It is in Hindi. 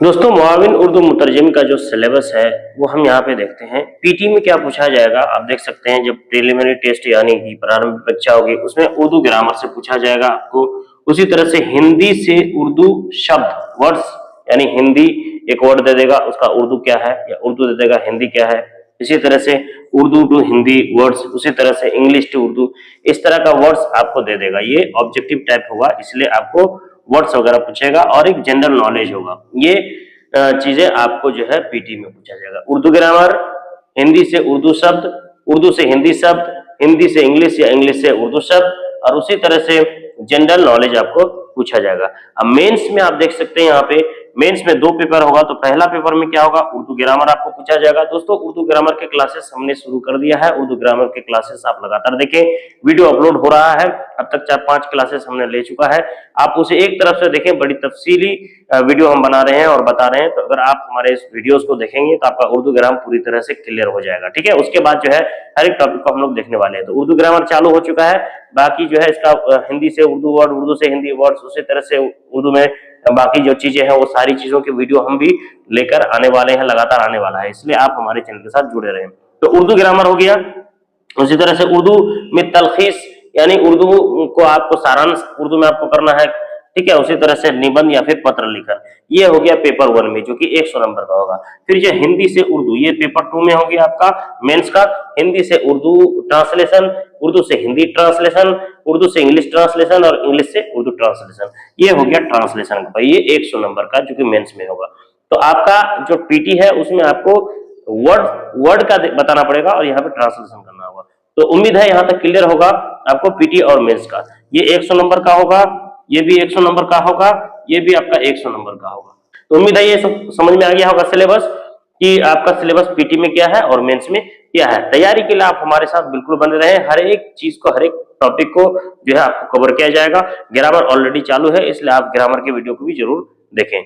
दोस्तों मुआविन उर्दू मुतरजम का जो सिलेबस है वो हम यहाँ पे देखते हैं। पीटी में क्या पूछा जाएगा आप देख सकते हैं। जब प्रीलिमिनरी टेस्ट यानी कि प्रारंभिक परीक्षा होगी उसमें उर्दू ग्रामर से पूछा जाएगा आपको। उसी तरह से हिंदी से उर्दू शब्द वर्ड्स यानी हिंदी एक वर्ड दे देगा उसका उर्दू क्या है, या उर्दू दे देगा हिंदी क्या है। इसी तरह से उर्दू टू हिंदी वर्ड्स, उसी तरह से इंग्लिश टू उर्दू, इस तरह का वर्ड्स आपको दे देगा। ये ऑब्जेक्टिव टाइप होगा इसलिए आपको वर्ड्स वगैरह पूछेगा और एक जनरल नॉलेज होगा। ये चीजें आपको जो है पीटी में पूछा जाएगा। उर्दू ग्रामर, हिंदी से उर्दू शब्द, उर्दू से हिंदी शब्द, हिंदी से इंग्लिश या इंग्लिश से उर्दू शब्द, और उसी तरह से जनरल नॉलेज आपको पूछा जाएगा। अब मेंस में आप देख सकते हैं यहाँ पे मेंस में 2 पेपर होगा। तो पहला पेपर में क्या होगा, उर्दू ग्रामर आपको पूछा जाएगा। दोस्तों उर्दू ग्रामर के क्लासेस हमने शुरू कर दिया है। उर्दू ग्रामर के क्लासेस आप लगातार देखें, वीडियो अपलोड हो रहा है। अब तक 4-5 क्लासेस हमने ले चुका है। आप उसे एक तरफ से देखें, बड़ी तफसीली वीडियो हम बना रहे हैं और बता रहे हैं। तो अगर आप हमारे इस वीडियोस को देखेंगे तो आपका उर्दू ग्रामर पूरी तरह से क्लियर हो जाएगा। ठीक है, उसके बाद जो है हर एक टॉपिक को हम लोग देखने वाले हैं। तो उर्दू ग्रामर चालू हो चुका है। बाकी जो है इसका हिंदी से उर्दू वर्ड, उर्दू से हिंदी वर्ड्स, उसी तरह से उर्दू में बाकी जो चीजें हैं वो सारी चीजों के वीडियो हम भी लेकर आने वाले हैं, लगातार आने वाला है। इसलिए आप हमारे चैनल के साथ जुड़े रहें। तो उर्दू ग्रामर हो गया। उसी तरह से उर्दू में तलखीस यानी उर्दू को आपको सारांश उर्दू में आपको करना है। ठीक है, उसी तरह से निबंध या फिर पत्र लिखकर, ये हो गया पेपर 1 में जो कि 100 नंबर का होगा। फिर जो हिंदी से उर्दू, ये पेपर 2 में हो गया आपका मेंस का। हिंदी से उर्दू ट्रांसलेशन, उर्दू से हिंदी ट्रांसलेशन, उर्दू से इंग्लिश ट्रांसलेशन और इंग्लिश से उर्दू ट्रांसलेशन, ये हो गया ट्रांसलेशन का। ये 100 नंबर का जो कि मेंस में होगा। तो आपका जो पीटी है उसमें आपको वर्ड का बताना पड़ेगा और यहाँ पे ट्रांसलेशन करना होगा। तो उम्मीद है यहाँ तक क्लियर होगा आपको पीटी और मेंस का। ये 100 नंबर का होगा, ये भी 100 नंबर का होगा, ये भी आपका 100 नंबर का होगा। तो उम्मीद है ये सब समझ में आ गया होगा सिलेबस, कि आपका सिलेबस पीटी में क्या है और मेंस में क्या है। तैयारी के लिए आप हमारे साथ बिल्कुल बने रहे। हर एक चीज को, हर एक टॉपिक को जो है आपको कवर किया जाएगा। ग्रामर ऑलरेडी चालू है इसलिए आप ग्रामर के वीडियो को भी जरूर देखें।